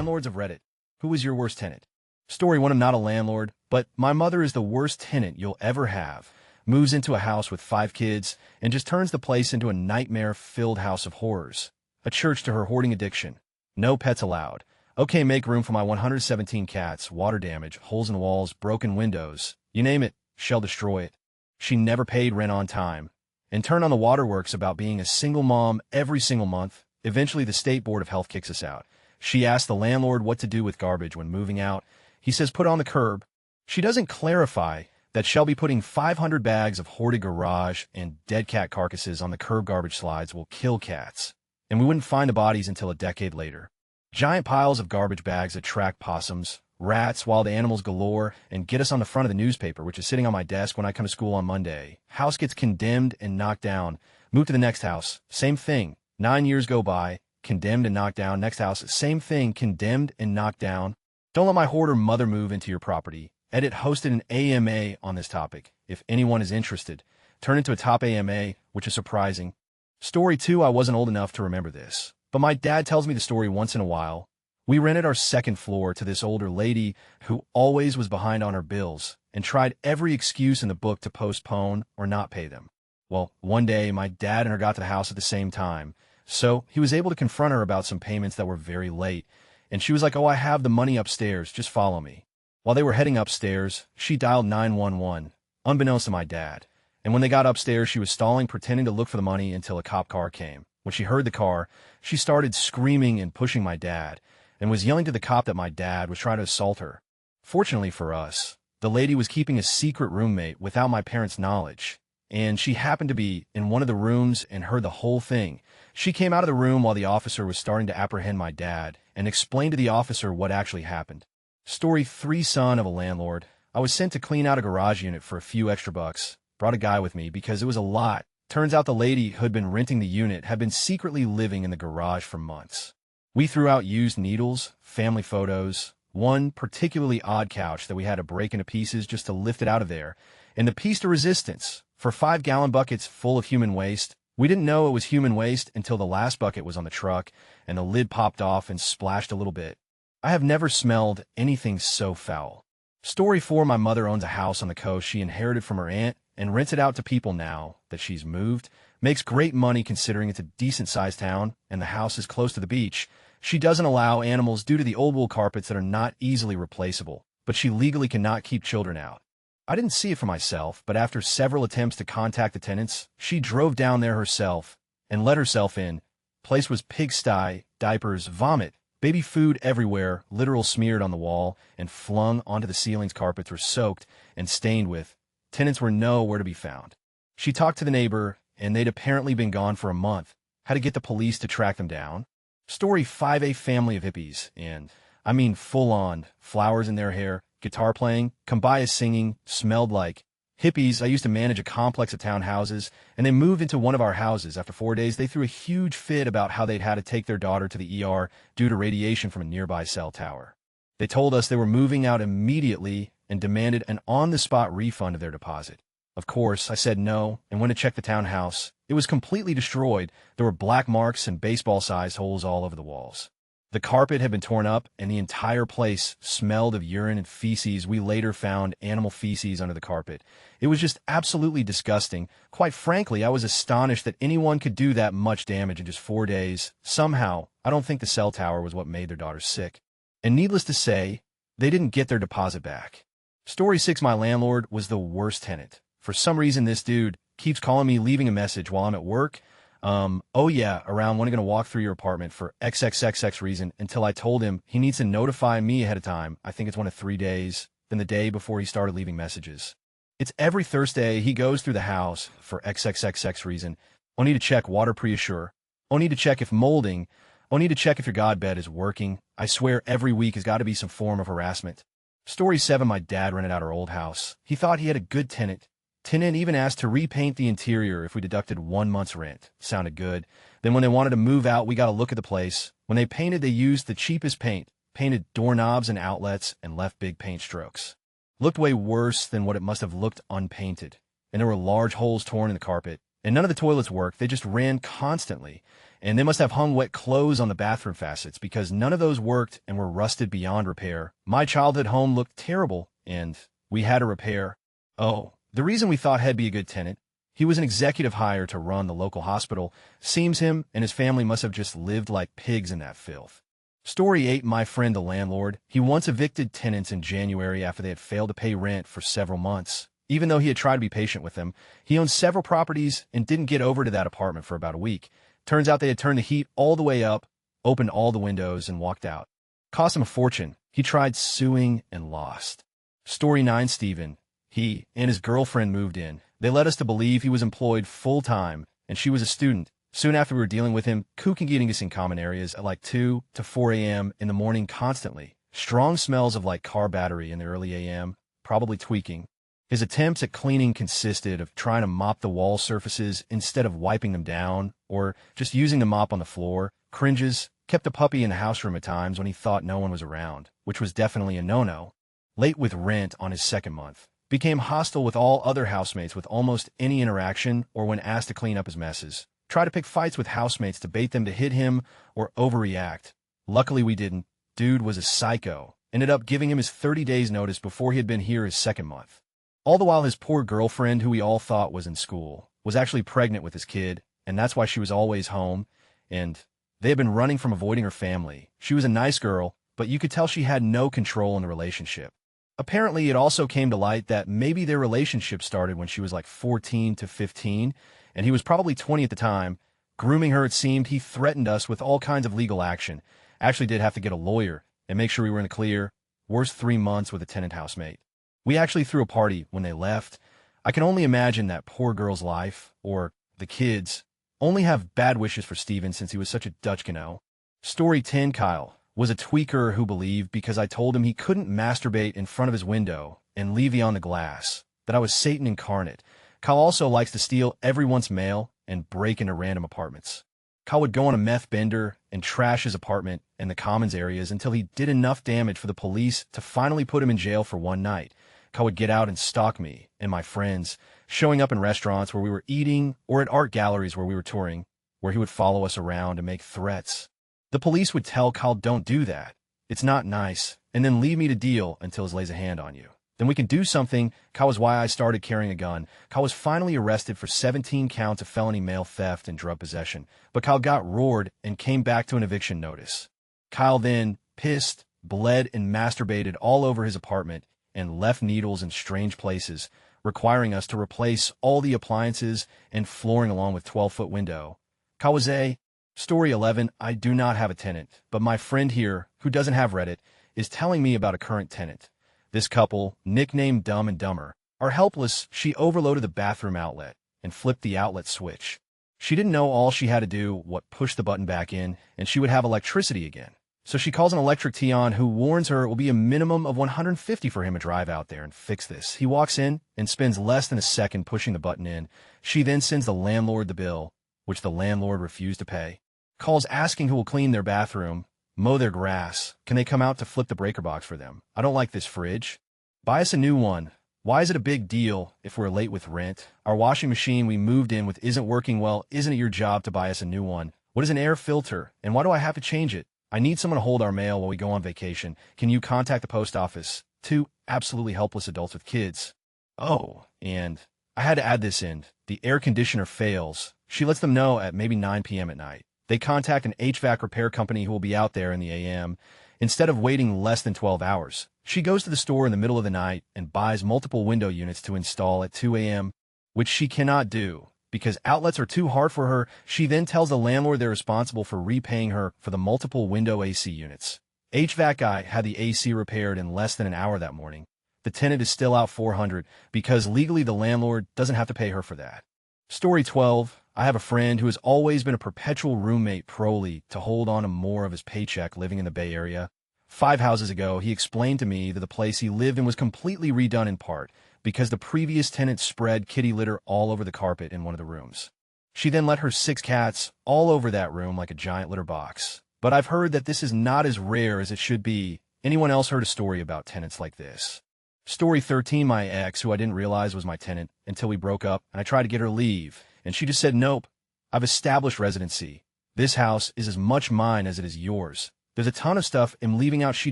Landlords of Reddit. Who was your worst tenant? Story 1. I'm not a landlord, but my mother is the worst tenant you'll ever have. Moves into a house with 5 kids and just turns the place into a nightmare-filled house of horrors. A church to her hoarding addiction. No pets allowed. Okay, make room for my 117 cats, water damage, holes in walls, broken windows. You name it, she'll destroy it. She never paid rent on time. And turn on the waterworks about being a single mom every single month. Eventually, the State Board of Health kicks us out. She asks the landlord what to do with garbage when moving out. He says put on the curb. She doesn't clarify that she'll be putting 500 bags of hoarded garage and dead cat carcasses on the curb garbage slides will kill cats. And we wouldn't find the bodies until a decade later. Giant piles of garbage bags attract possums, rats, wild animals galore, and get us on the front of the newspaper, which is sitting on my desk when I come to school on Monday. House gets condemned and knocked down. Move to the next house. Same thing. 9 years go by. Condemned and knocked down. Next house. Same thing. Condemned and knocked down. Don't let my hoarder mother move into your property. Edit hosted an AMA on this topic. If anyone is interested, turn into a top AMA, which is surprising. Story 2. I wasn't old enough to remember this, but my dad tells me the story once in a while. We rented our second floor to this older lady who always was behind on her bills and tried every excuse in the book to postpone or not pay them. Well, one day my dad and her got to the house at the same time, so he was able to confront her about some payments that were very late. And she was like, "Oh, I have the money upstairs, just follow me." While they were heading upstairs, she dialed 911, unbeknownst to my dad. And when they got upstairs, she was stalling, pretending to look for the money until a cop car came. When she heard the car, she started screaming and pushing my dad, and was yelling to the cop that my dad was trying to assault her. Fortunately for us, the lady was keeping a secret roommate without my parents' knowledge, and she happened to be in one of the rooms and heard the whole thing. She came out of the room while the officer was starting to apprehend my dad and explained to the officer what actually happened. Story 3. Son of a landlord. I was sent to clean out a garage unit for a few extra bucks. Brought a guy with me because it was a lot. Turns out the lady who had been renting the unit had been secretly living in the garage for months. We threw out used needles, family photos, one particularly odd couch that we had to break into pieces just to lift it out of there, and the piece de resistance for 5-gallon buckets full of human waste. We didn't know it was human waste until the last bucket was on the truck and the lid popped off and splashed a little bit. I have never smelled anything so foul. Story 4. My mother owns a house on the coast she inherited from her aunt and rents it out to people now that she's moved. Makes great money considering it's a decent-sized town and the house is close to the beach. She doesn't allow animals due to the old wool carpets that are not easily replaceable, but she legally cannot keep children out. I didn't see it for myself, but after several attempts to contact the tenants, she drove down there herself and let herself in. Place was pigsty, diapers, vomit, baby food everywhere, literal smeared on the wall and flung onto the ceilings. Carpets were soaked and stained with. Tenants were nowhere to be found. She talked to the neighbor, and they'd apparently been gone for a month. Had to get the police to track them down. Story 5. A family of hippies, and I mean full-on, flowers in their hair, guitar playing, kumbaya singing, smelled like hippies. I used to manage a complex of townhouses, and they moved into one of our houses. After 4 days, they threw a huge fit about how they'd had to take their daughter to the ER due to radiation from a nearby cell tower. They told us they were moving out immediately and demanded an on-the-spot refund of their deposit. Of course, I said no and went to check the townhouse. It was completely destroyed. There were black marks and baseball-sized holes all over the walls. The carpet had been torn up, and the entire place smelled of urine and feces. We later found animal feces under the carpet. It was just absolutely disgusting. Quite frankly, I was astonished that anyone could do that much damage in just 4 days. Somehow, I don't think the cell tower was what made their daughter sick. And needless to say, they didn't get their deposit back. Story 6. My landlord was the worst tenant. For some reason, this dude keeps calling me, leaving a message while I'm at work. Oh yeah, around when I'm going to walk through your apartment for XXXX reason, until I told him he needs to notify me ahead of time. I think it's 1 of 3 days, then the day before he started leaving messages. It's every Thursday he goes through the house for XXXX reason. I need to check water pre-assure. I need to check if molding. I need to check if your god bed is working. I swear every week has got to be some form of harassment. Story 7. My dad rented out our old house. He thought he had a good tenant. Tenant even asked to repaint the interior if we deducted 1 month's rent. Sounded good. Then when they wanted to move out, we got a look at the place. When they painted, they used the cheapest paint, painted doorknobs and outlets, and left big paint strokes. Looked way worse than what it must have looked unpainted. And there were large holes torn in the carpet. And none of the toilets worked. They just ran constantly. And they must have hung wet clothes on the bathroom facets because none of those worked and were rusted beyond repair. My childhood home looked terrible, and we had to repair. Oh, the reason we thought he'd be a good tenant, he was an executive hire to run the local hospital. Seems him and his family must have just lived like pigs in that filth. Story 8, my friend the landlord. He once evicted tenants in January after they had failed to pay rent for several months. Even though he had tried to be patient with them, he owned several properties and didn't get over to that apartment for about a week. Turns out they had turned the heat all the way up, opened all the windows, and walked out. Cost him a fortune. He tried suing and lost. Story 9, Stephen. He and his girlfriend moved in. They led us to believe he was employed full-time, and she was a student. Soon after we were dealing with him, cooking eating us in common areas at like 2 to 4 a.m. in the morning constantly. Strong smells of like car battery in the early a.m., probably tweaking. His attempts at cleaning consisted of trying to mop the wall surfaces instead of wiping them down, or just using the mop on the floor. Cringes. Kept a puppy in the house room at times when he thought no one was around, which was definitely a no-no. Late with rent on his second month. Became hostile with all other housemates with almost any interaction or when asked to clean up his messes. Tried to pick fights with housemates to bait them to hit him or overreact. Luckily we didn't. Dude was a psycho. Ended up giving him his 30 days notice before he had been here his second month. All the while his poor girlfriend, who we all thought was in school, was actually pregnant with his kid, and that's why she was always home, and they had been running from avoiding her family. She was a nice girl, but you could tell she had no control in the relationship. Apparently, it also came to light that maybe their relationship started when she was like 14 to 15, and he was probably 20 at the time. Grooming her, it seemed. He threatened us with all kinds of legal action. Actually did have to get a lawyer and make sure we were in the clear. Worst 3 months with a tenant housemate. We actually threw a party when they left. I can only imagine that poor girl's life, or the kids. Only have bad wishes for Steven since he was such a Dutchkano. Story 10, Kyle was a tweaker who believed because I told him he couldn't masturbate in front of his window and leave it on the glass, that I was Satan incarnate. Kyle also likes to steal everyone's mail and break into random apartments. Kyle would go on a meth bender and trash his apartment and the commons areas until he did enough damage for the police to finally put him in jail for one night. Kyle would get out and stalk me and my friends, showing up in restaurants where we were eating or at art galleries where we were touring, where he would follow us around and make threats. The police would tell Kyle, don't do that. It's not nice, and then leave me to deal until he lays a hand on you. Then we can do something. Kyle was why I started carrying a gun. Kyle was finally arrested for 17 counts of felony mail theft and drug possession, but Kyle got roared and came back to an eviction notice. Kyle then pissed, bled, and masturbated all over his apartment and left needles in strange places, requiring us to replace all the appliances and flooring along with 12-foot window. Kyle was a Story 11, I do not have a tenant, but my friend here, who doesn't have Reddit, is telling me about a current tenant. This couple, nicknamed Dumb and Dumber, are helpless. She overloaded the bathroom outlet and flipped the outlet switch. She didn't know all she had to do was push the button back in, and she would have electricity again. So she calls an electric Tion who warns her it will be a minimum of $150 for him to drive out there and fix this. He walks in and spends less than a second pushing the button in. She then sends the landlord the bill, which the landlord refused to pay. Calls asking who will clean their bathroom, mow their grass. Can they come out to flip the breaker box for them? I don't like this fridge. Buy us a new one. Why is it a big deal if we're late with rent? Our washing machine we moved in with isn't working well. Isn't it your job to buy us a new one? What is an air filter? And why do I have to change it? I need someone to hold our mail while we go on vacation. Can you contact the post office? 2 absolutely helpless adults with kids. Oh, and I had to add this in. The air conditioner fails. She lets them know at maybe 9 p.m. at night. They contact an HVAC repair company who will be out there in the AM. Instead of waiting less than 12 hours, she goes to the store in the middle of the night and buys multiple window units to install at 2 a.m., which she cannot do because outlets are too hard for her. She then tells the landlord they're responsible for repaying her for the multiple window AC units. HVAC guy had the AC repaired in less than an hour that morning. The tenant is still out $400 because legally the landlord doesn't have to pay her for that. Story 12. I have a friend who has always been a perpetual roommate prolly to hold on to more of his paycheck living in the Bay Area. 5 houses ago, he explained to me that the place he lived in was completely redone in part because the previous tenant spread kitty litter all over the carpet in one of the rooms. She then let her 6 cats all over that room like a giant litter box. But I've heard that this is not as rare as it should be. Anyone else heard a story about tenants like this? Story 13, my ex, who I didn't realize was my tenant until we broke up, and I tried to get her to leave, and she just said nope. I've established residency. This house is as much mine as it is yours. There's a ton of stuff I'm leaving out. She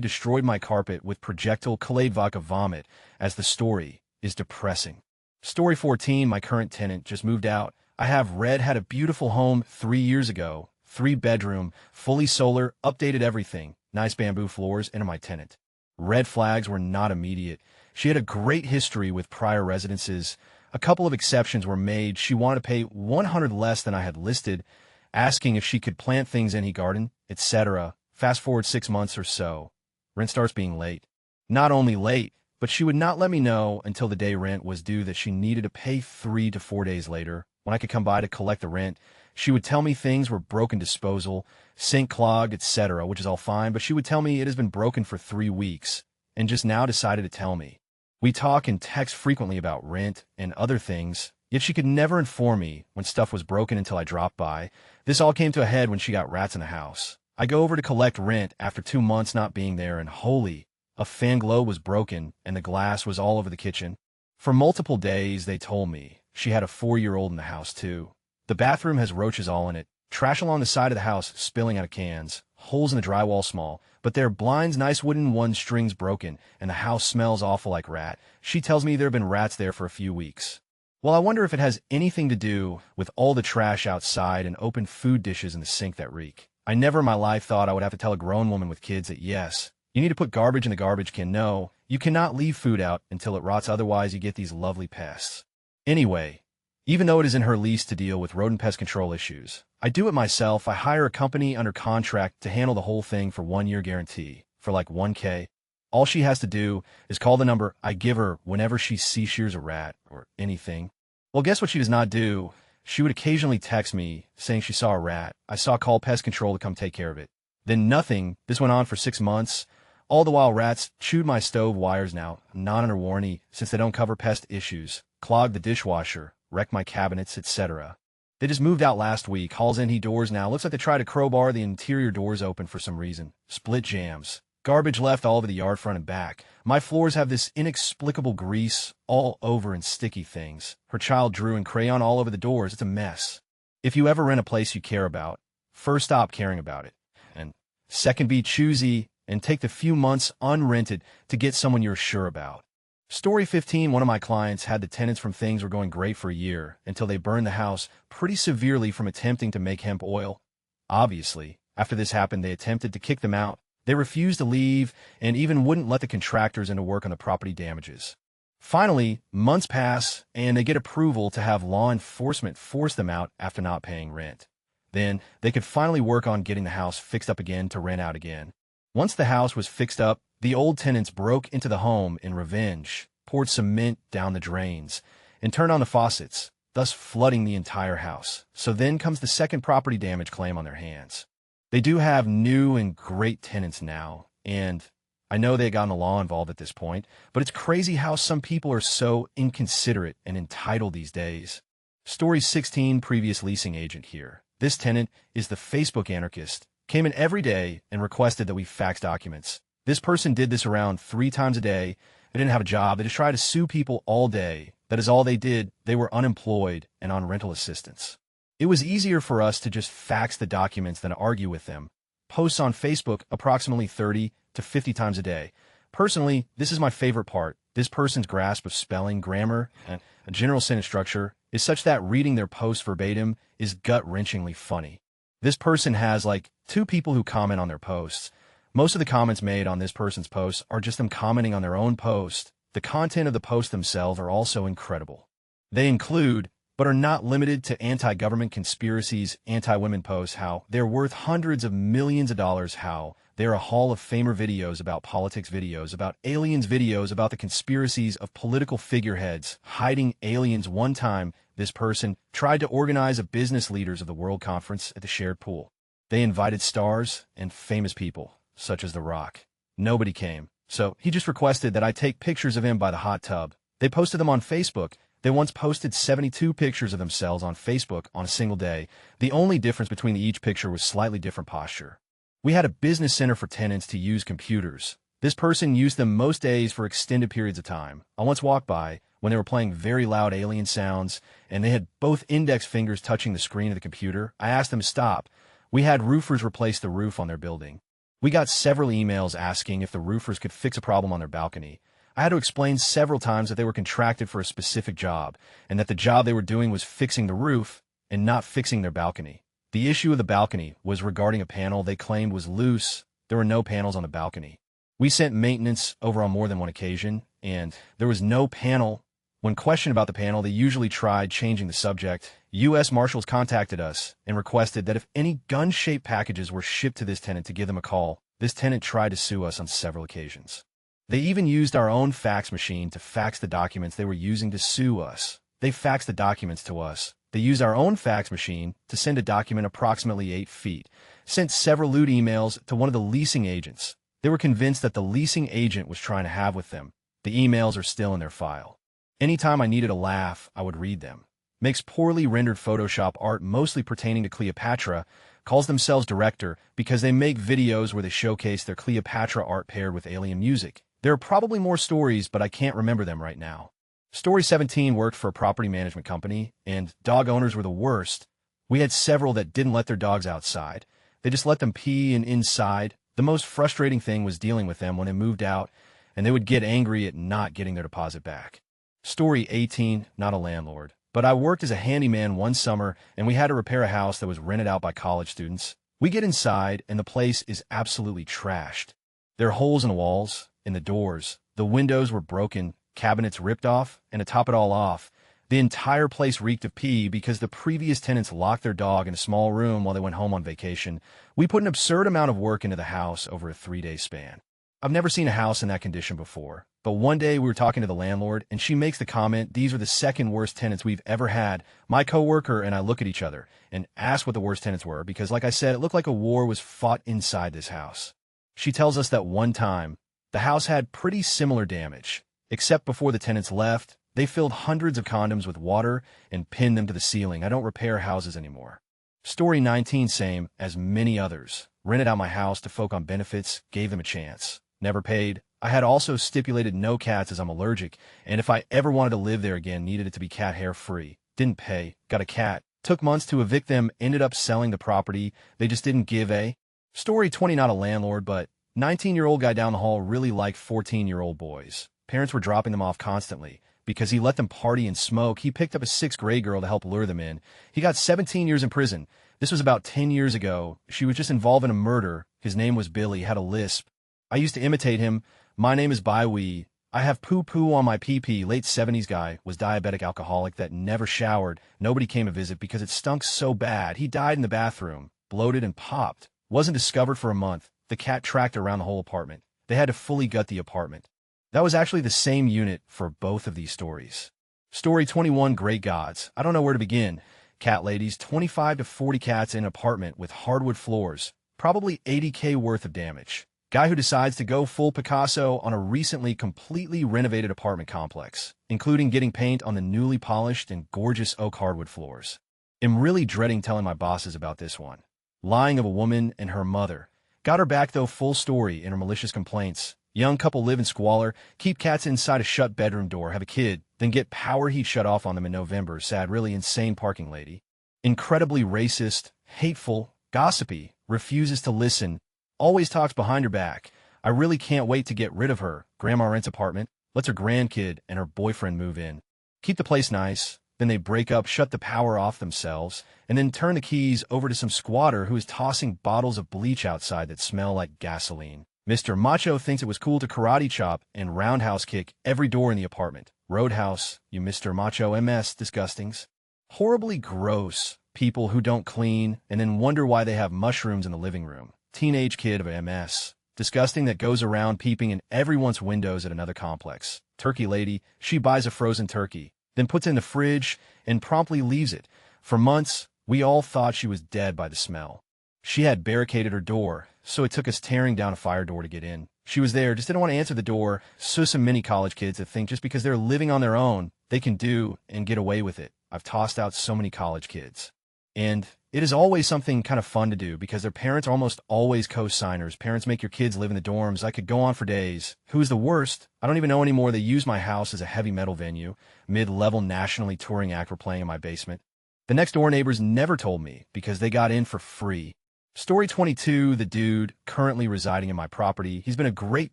destroyed my carpet with projectile Kool-Aid vodka vomit, as the story is depressing. Story 14, my current tenant just moved out. I have Red had a beautiful home 3 years ago, 3-bedroom, fully solar, updated everything, nice bamboo floors, into my tenant. Red flags were not immediate. She had a great history with prior residences. A couple of exceptions were made. She wanted to pay $100 less than I had listed, asking if she could plant things in her garden, etc. Fast forward 6 months or so. Rent starts being late. Not only late, but she would not let me know until the day rent was due that she needed to pay 3 to 4 days later. When I could come by to collect the rent, she would tell me things were broken disposal, sink clogged, etc., which is all fine, but she would tell me it has been broken for 3 weeks, and just now decided to tell me. We talk and text frequently about rent and other things, yet she could never inform me when stuff was broken until I dropped by. This all came to a head when she got rats in the house. I go over to collect rent after 2 months not being there, and holy, a fan globe was broken and the glass was all over the kitchen. For multiple days, they told me she had a 4-year-old in the house too. The bathroom has roaches all in it, trash along the side of the house spilling out of cans, holes in the drywall small, but there are blinds, nice wooden one strings broken, and the house smells awful like rat. She tells me there have been rats there for a few weeks. Well, I wonder if it has anything to do with all the trash outside and open food dishes in the sink that reek. I never in my life thought I would have to tell a grown woman with kids that yes, you need to put garbage in the garbage can. No, you cannot leave food out until it rots, otherwise you get these lovely pests. Anyway, even though it is in her lease to deal with rodent pest control issues, I do it myself. I hire a company under contract to handle the whole thing for 1-year guarantee for like $1K. All she has to do is call the number I give her whenever she sees shears a rat or anything. Well, guess what she does not do? She would occasionally text me saying she saw a rat. I saw call pest control to come take care of it. Then nothing. This went on for 6 months. All the while rats chewed my stove wires now, not under warranty since they don't cover pest issues, clogged the dishwasher, wrecked my cabinets, etc. They just moved out last week. Hauls in he doors now. Looks like they tried to crowbar the interior doors open for some reason. Split jams. Garbage left all over the yard front and back. My floors have this inexplicable grease all over and sticky things. Her child drew in crayon all over the doors. It's a mess. If you ever rent a place you care about, first stop caring about it. And second, be choosy and take the few months unrented to get someone you're sure about. Story 15, one of my clients had the tenants from things were going great for a year until they burned the house pretty severely from attempting to make hemp oil. Obviously, after this happened, they attempted to kick them out. They refused to leave and even wouldn't let the contractors in to work on the property damages. Finally, months pass and they get approval to have law enforcement force them out after not paying rent. Then they could finally work on getting the house fixed up again to rent out again. Once the house was fixed up, the old tenants broke into the home in revenge, poured cement down the drains, and turned on the faucets, thus flooding the entire house. So then comes the second property damage claim on their hands. They do have new and great tenants now, and I know they got the law involved at this point, but it's crazy how some people are so inconsiderate and entitled these days. Story 16, previous leasing agent here. This tenant is the Facebook anarchist. Came in every day and requested that we fax documents. This person did this around 3 times a day. They didn't have a job. They just tried to sue people all day. That is all they did. They were unemployed and on rental assistance. It was easier for us to just fax the documents than to argue with them. Posts on Facebook approximately 30 to 50 times a day. Personally, this is my favorite part. This person's grasp of spelling, grammar, and a general sentence structure is such that reading their posts verbatim is gut-wrenchingly funny. This person has like 2 people who comment on their posts. Most of the comments made on this person's posts are just them commenting on their own post. The content of the posts themselves are also incredible. They include, but are not limited to anti-government conspiracies, anti-women posts, how they're worth hundreds of millions of dollars, how they're a Hall of Famer videos about politics videos, about aliens videos, about the conspiracies of political figureheads hiding aliens. One time, this person tried to organize a business leaders of the world conference at the shared pool. They invited stars and famous people, such as The Rock. Nobody came, so he just requested that I take pictures of him by the hot tub. They posted them on Facebook. They once posted 72 pictures of themselves on Facebook on a single day. The only difference between each picture was slightly different posture. We had a business center for tenants to use computers. This person used them most days for extended periods of time. I once walked by when they were playing very loud alien sounds, and they had both index fingers touching the screen of the computer. I asked them to stop. We had roofers replace the roof on their building. We got several emails asking if the roofers could fix a problem on their balcony. I had to explain several times that they were contracted for a specific job, and that the job they were doing was fixing the roof and not fixing their balcony. The issue of the balcony was regarding a panel they claimed was loose. There were no panels on the balcony. We sent maintenance over on more than one occasion, and there was no panel. When questioned about the panel, they usually tried changing the subject. U.S. Marshals contacted us and requested that if any gun-shaped packages were shipped to this tenant to give them a call. This tenant tried to sue us on several occasions. They even used our own fax machine to fax the documents they were using to sue us. They faxed the documents to us. They used our own fax machine to send a document approximately 8 feet, sent several lewd emails to one of the leasing agents. They were convinced that the leasing agent was trying to have with them. The emails are still in their file. Anytime I needed a laugh, I would read them. Makes poorly rendered Photoshop art mostly pertaining to Cleopatra, calls themselves director because they make videos where they showcase their Cleopatra art paired with alien music. There are probably more stories, but I can't remember them right now. Story 17 worked for a property management company, and dog owners were the worst. We had several that didn't let their dogs outside. They just let them pee and inside. The most frustrating thing was dealing with them when they moved out, and they would get angry at not getting their deposit back. Story 18, not a landlord. But I worked as a handyman one summer, and we had to repair a house that was rented out by college students. We get inside, and the place is absolutely trashed. There are holes in the walls, in the doors. The windows were broken, cabinets ripped off, and to top it all off, the entire place reeked of pee because the previous tenants locked their dog in a small room while they went home on vacation. We put an absurd amount of work into the house over a 3-day span. I've never seen a house in that condition before, but one day we were talking to the landlord, and she makes the comment, "These are the second worst tenants we've ever had." My coworker and I look at each other and ask what the worst tenants were because, like I said, it looked like a war was fought inside this house. She tells us that one time, the house had pretty similar damage, except before the tenants left, they filled hundreds of condoms with water and pinned them to the ceiling. I don't repair houses anymore. Story 19, same as many others. Rented out my house to folk on benefits, gave them a chance. Never paid. I had also stipulated no cats as I'm allergic, and if I ever wanted to live there again, needed it to be cat hair free. Didn't pay. Got a cat. Took months to evict them, ended up selling the property. They just didn't give a. Story 20, not a landlord, but 19-year-old guy down the hall really liked 14-year-old boys. Parents were dropping them off constantly. Because he let them party and smoke, he picked up a 6th-grade girl to help lure them in. He got 17 years in prison. This was about 10 years ago. She was just involved in a murder. His name was Billy, had a lisp. I used to imitate him. "My name is Bywee. I have poo-poo on my pee-pee." Late 70s guy, was diabetic alcoholic that never showered. Nobody came to visit because it stunk so bad. He died in the bathroom, bloated and popped. Wasn't discovered for a month. The cat tracked around the whole apartment. They had to fully gut the apartment. That was actually the same unit for both of these stories. Story 21, Great Gods. I don't know where to begin. Cat ladies, 25 to 40 cats in an apartment with hardwood floors. Probably $80K worth of damage. Guy who decides to go full Picasso on a recently completely renovated apartment complex, including getting paint on the newly polished and gorgeous oak hardwood floors. Am really dreading telling my bosses about this one. Lying of a woman and her mother. Got her back though, full story in her malicious complaints. Young couple live in squalor, keep cats inside a shut bedroom door, have a kid, then get power heat shut off on them in November. Sad, really insane parking lady. Incredibly racist, hateful, gossipy, refuses to listen, always talks behind her back. I really can't wait to get rid of her. Grandma rents apartment, lets her grandkid and her boyfriend move in. Keep the place nice, then they break up, shut the power off themselves, and then turn the keys over to some squatter who is tossing bottles of bleach outside that smell like gasoline. Mr. Macho thinks it was cool to karate chop and roundhouse kick every door in the apartment. Roadhouse, you Mr. Macho MS disgustings. Horribly gross people who don't clean and then wonder why they have mushrooms in the living room. Teenage kid of MS. Disgusting that goes around peeping in everyone's windows at another complex. Turkey lady, she buys a frozen turkey, then puts it in the fridge and promptly leaves it. For months, we all thought she was dead by the smell. She had barricaded her door, so it took us tearing down a fire door to get in. She was there, just didn't want to answer the door. So some many college kids that think just because they're living on their own, they can do and get away with it. I've tossed out so many college kids. And it is always something kind of fun to do because their parents are almost always co-signers. Parents make your kids live in the dorms. I could go on for days. Who's the worst? I don't even know anymore. They use my house as a heavy metal venue. Mid-level nationally touring act were playing in my basement. The next door neighbors never told me because they got in for free. Story 22, the dude currently residing in my property. He's been a great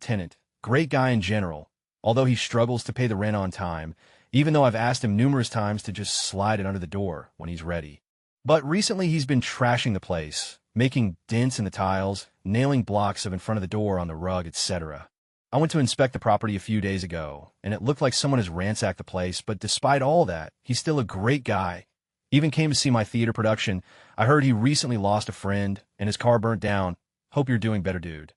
tenant, great guy in general, although he struggles to pay the rent on time, even though I've asked him numerous times to just slide it under the door when he's ready. But recently he's been trashing the place, making dents in the tiles, nailing blocks of in front of the door on the rug, etc. I went to inspect the property a few days ago, and it looked like someone has ransacked the place, but despite all that, he's still a great guy. Even came to see my theater production. I heard he recently lost a friend, and his car burnt down. Hope you're doing better, dude.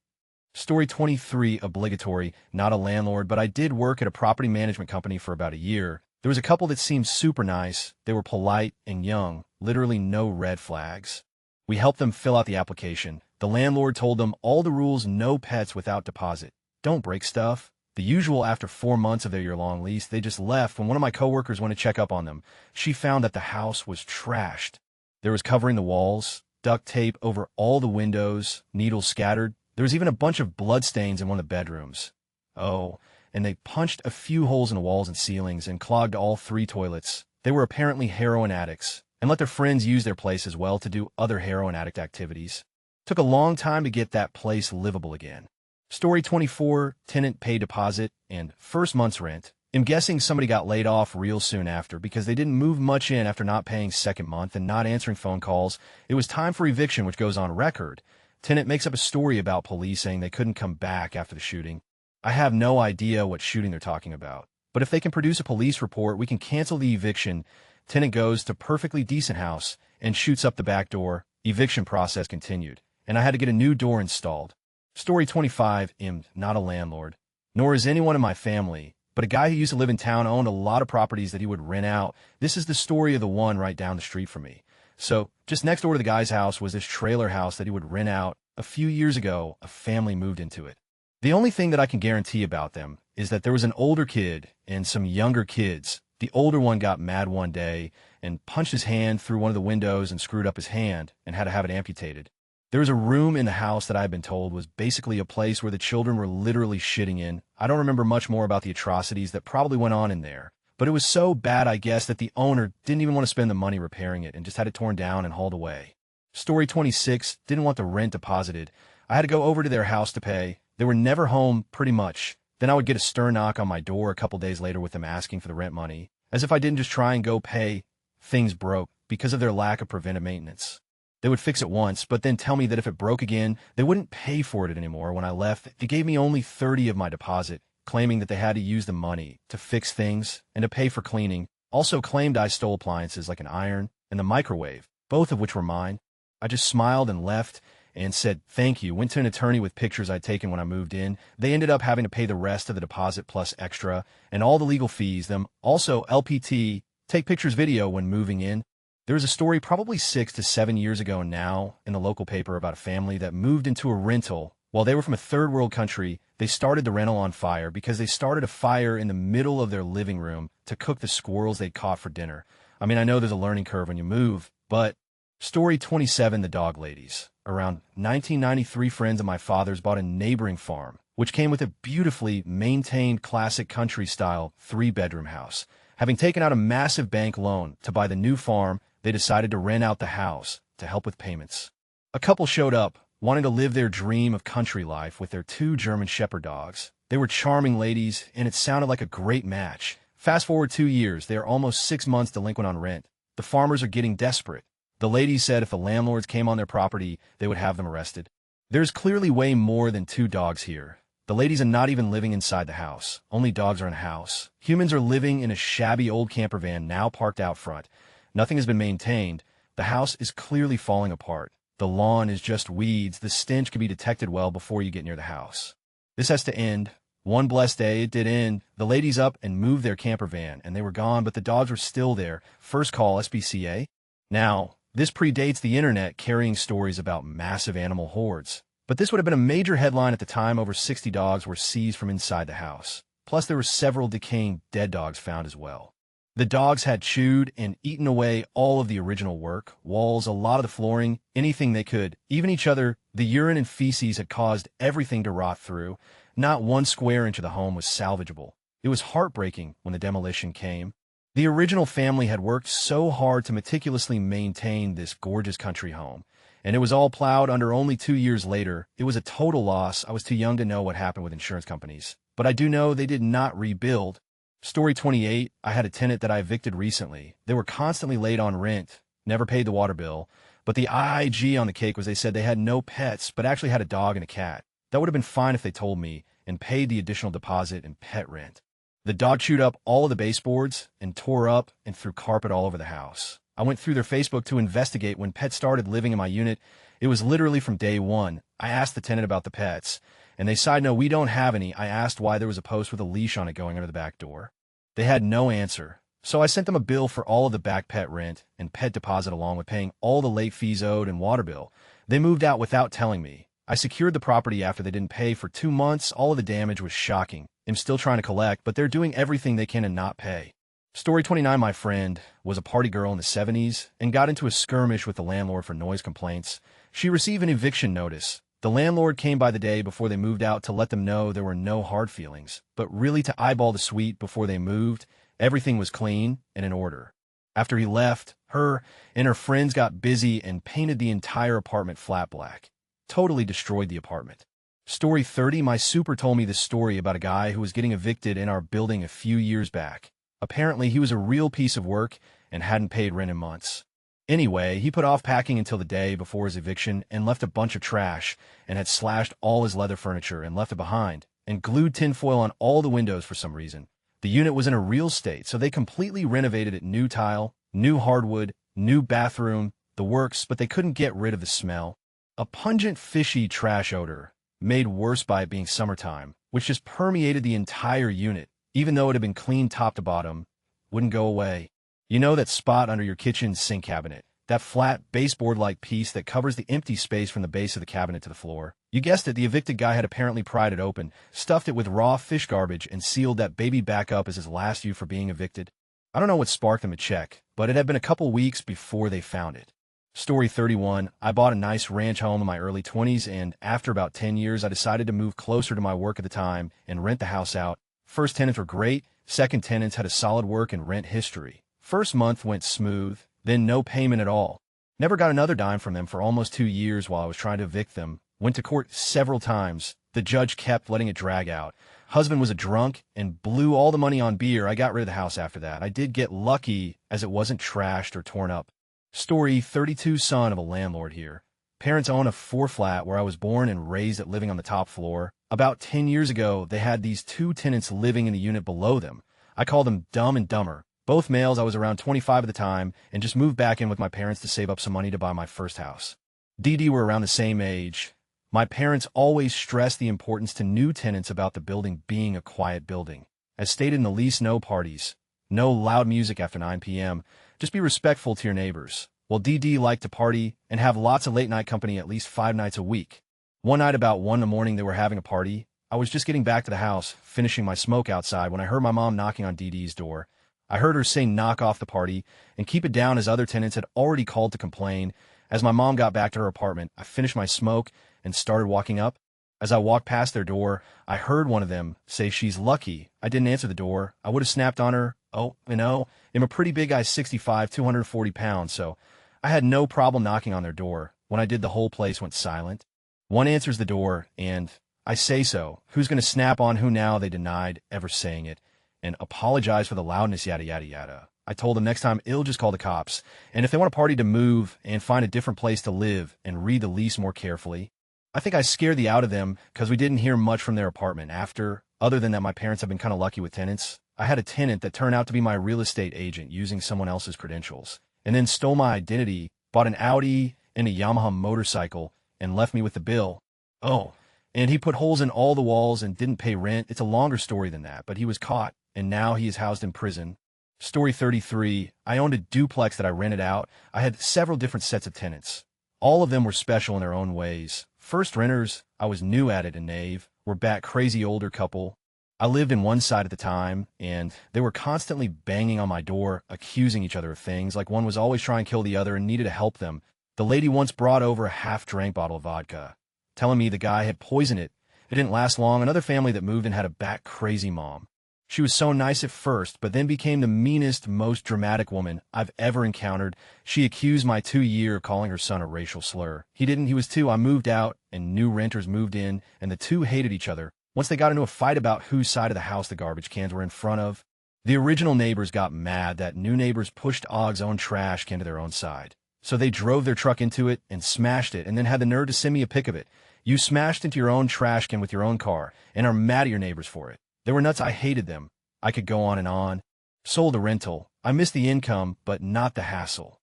Story 23, obligatory, not a landlord, but I did work at a property management company for about a year. There was a couple that seemed super nice. They were polite and young, literally no red flags. We helped them fill out the application. The landlord told them all the rules, no pets without deposit. Don't break stuff. The usual. After 4 months of their year-long lease, they just left. When one of my coworkers went to check up on them, she found that the house was trashed. There was covering the walls, duct tape over all the windows, needles scattered. There was even a bunch of bloodstains in one of the bedrooms. Oh, and they punched a few holes in the walls and ceilings and clogged all 3 toilets. They were apparently heroin addicts and let their friends use their place as well to do other heroin addict activities. Took a long time to get that place livable again. Story 24, tenant paid deposit and first month's rent. I'm guessing somebody got laid off real soon after because they didn't move much in after not paying second month and not answering phone calls. It was time for eviction, which goes on record. Tenant makes up a story about police saying they couldn't come back after the shooting. I have no idea what shooting they're talking about, but if they can produce a police report, we can cancel the eviction. Tenant goes to perfectly decent house and shoots up the back door. Eviction process continued, and I had to get a new door installed. Story 25, I'm not a landlord, nor is anyone in my family, but a guy who used to live in town owned a lot of properties that he would rent out. This is the story of the one right down the street from me. So, just next door to the guy's house was this trailer house that he would rent out. A few years ago, a family moved into it. The only thing that I can guarantee about them is that there was an older kid and some younger kids. The older one got mad one day and punched his hand through one of the windows and screwed up his hand and had to have it amputated. There was a room in the house that I've been told was basically a place where the children were literally shitting in. I don't remember much more about the atrocities that probably went on in there, but it was so bad, I guess, that the owner didn't even want to spend the money repairing it and just had it torn down and hauled away. Story 26, didn't want the rent deposited. I had to go over to their house to pay. They were never home, pretty much. Then I would get a stern knock on my door a couple days later with them asking for the rent money. As if I didn't just try and go pay. Things broke because of their lack of preventive maintenance. They would fix it once, but then tell me that if it broke again, they wouldn't pay for it anymore. When I left, they gave me only 30 of my deposit, claiming that they had to use the money to fix things and to pay for cleaning. Also claimed I stole appliances like an iron and the microwave, both of which were mine. I just smiled and left and said thank you. Went to an attorney with pictures I'd taken when I moved in. They ended up having to pay the rest of the deposit plus extra and all the legal fees. Them also LPT, take pictures video when moving in. There was a story probably 6 to 7 years ago now in the local paper about a family that moved into a rental. While they were from a third world country, they started the rental on fire because they started a fire in the middle of their living room to cook the squirrels they'd caught for dinner. I mean, I know there's a learning curve when you move, but... Story 27, the dog ladies. Around 1993, friends of my father's bought a neighboring farm, which came with a beautifully maintained classic country-style 3-bedroom house. Having taken out a massive bank loan to buy the new farm, they decided to rent out the house to help with payments. A couple showed up, wanting to live their dream of country life with their 2 German Shepherd dogs. They were charming ladies, and it sounded like a great match. Fast forward 2 years, they are almost 6 months delinquent on rent. The farmers are getting desperate. The ladies said if the landlords came on their property, they would have them arrested. There's clearly way more than 2 dogs here. The ladies are not even living inside the house. Only dogs are in a house. Humans are living in a shabby old camper van now parked out front. Nothing has been maintained. The house is clearly falling apart. The lawn is just weeds. The stench can be detected well before you get near the house. This has to end. One blessed day, it did end. The ladies up and moved their camper van, and they were gone, but the dogs were still there. First call, SPCA. Now, this predates the internet carrying stories about massive animal hordes. But this would have been a major headline at the time. Over 60 dogs were seized from inside the house. Plus, there were several decaying dead dogs found as well. The dogs had chewed and eaten away all of the original work, walls, a lot of the flooring, anything they could, even each other. The urine and feces had caused everything to rot through. Not 1 square inch of the home was salvageable. It was heartbreaking when the demolition came. The original family had worked so hard to meticulously maintain this gorgeous country home, and it was all plowed under only 2 years later. It was a total loss. I was too young to know what happened with insurance companies, but I do know they did not rebuild. Story 28, I had a tenant that I evicted recently. They were constantly late on rent, never paid the water bill, but the IIG on the cake was they said they had no pets, but actually had a dog and a cat. That would have been fine if they told me and paid the additional deposit and pet rent. The dog chewed up all of the baseboards and tore up and threw carpet all over the house. I went through their Facebook to investigate when pets started living in my unit. It was literally from day one. I asked the tenant about the pets, and they said, no, we don't have any. I asked why there was a post with a leash on it going under the back door. They had no answer. So I sent them a bill for all of the back pet rent and pet deposit along with paying all the late fees owed and water bill. They moved out without telling me. I secured the property after they didn't pay for 2 months. All of the damage was shocking. I'm still trying to collect, but they're doing everything they can to not pay. Story 29, my friend was a party girl in the 70s and got into a skirmish with the landlord for noise complaints. She received an eviction notice. The landlord came by the day before they moved out to let them know there were no hard feelings, but really to eyeball the suite before they moved. Everything was clean and in order. After he left, her and her friends got busy and painted the entire apartment flat black. Totally destroyed the apartment. Story 30, my super told me this story about a guy who was getting evicted in our building a few years back. Apparently, he was a real piece of work and hadn't paid rent in months. Anyway, he put off packing until the day before his eviction and left a bunch of trash and had slashed all his leather furniture and left it behind and glued tinfoil on all the windows for some reason. The unit was in a real state, so they completely renovated it, new tile, new hardwood, new bathroom, the works, but they couldn't get rid of the smell. A pungent, fishy trash odor, made worse by it being summertime, which just permeated the entire unit, even though it had been cleaned top to bottom, wouldn't go away. You know that spot under your kitchen sink cabinet, that flat baseboard-like piece that covers the empty space from the base of the cabinet to the floor? You guessed it, the evicted guy had apparently pried it open, stuffed it with raw fish garbage, and sealed that baby back up as his last due for being evicted. I don't know what sparked them to check, but it had been a couple weeks before they found it. Story 31, I bought a nice ranch home in my early 20s, and after about 10 years, I decided to move closer to my work at the time and rent the house out. First tenants were great, second tenants had a solid work and rent history. First month went smooth, then no payment at all. Never got another dime from them for almost 2 years while I was trying to evict them. Went to court several times. The judge kept letting it drag out. Husband was a drunk and blew all the money on beer. I got rid of the house after that. I did get lucky as it wasn't trashed or torn up. Story 32, son of a landlord here. Parents own a 4-flat where I was born and raised at living on the top floor. About 10 years ago, they had these 2 tenants living in the unit below them. I call them Dumb and Dumber. Both males. I was around 25 at the time and just moved back in with my parents to save up some money to buy my first house. DD were around the same age. My parents always stressed the importance to new tenants about the building being a quiet building. As stated in the lease, no parties, no loud music after 9 p.m., just be respectful to your neighbors. Well, DD liked to party and have lots of late-night company at least 5 nights a week. One night about 1 in the morning, they were having a party. I was just getting back to the house, finishing my smoke outside, when I heard my mom knocking on DD's door. I heard her say knock off the party and keep it down as other tenants had already called to complain. As my mom got back to her apartment, I finished my smoke and started walking up. As I walked past their door, I heard one of them say she's lucky I didn't answer the door. I would have snapped on her. Oh, I'm a pretty big guy, 65, 240 pounds, so I had no problem knocking on their door. When I did, the whole place went silent. One answers the door, and I say so. Who's going to snap on who now? They denied ever saying it and apologized for the loudness, yada, yada, yada. I told them next time, it'll just call the cops. And if they want a party to move and find a different place to live and read the lease more carefully. I think I scared the out of them because we didn't hear much from their apartment after, other than that my parents have been kind of lucky with tenants. I had a tenant that turned out to be my real estate agent using someone else's credentials, and then stole my identity, bought an Audi and a Yamaha motorcycle, and left me with the bill. Oh, and he put holes in all the walls and didn't pay rent. It's a longer story than that, but he was caught, and now he is housed in prison. Story 33, I owned a duplex that I rented out. I had several different sets of tenants. All of them were special in their own ways. First renters, I was new at it and naive, were bat crazy older couple. I lived in one side at the time, and they were constantly banging on my door, accusing each other of things, like one was always trying to kill the other and needed to help them. The lady once brought over a half-drank bottle of vodka, telling me the guy had poisoned it. It didn't last long. Another family that moved in had a bat crazy mom. She was so nice at first, but then became the meanest, most dramatic woman I've ever encountered. She accused my 2-year calling her son a racial slur. He didn't, he was 2. I moved out, and new renters moved in, and the two hated each other. Once they got into a fight about whose side of the house the garbage cans were in front of, the original neighbors got mad that new neighbors pushed Og's own trash can to their own side. So they drove their truck into it and smashed it, and then had the nerve to send me a pic of it. You smashed into your own trash can with your own car, and are mad at your neighbors for it. They were nuts. I hated them. I could go on and on. Sold the rental. I missed the income, but not the hassle.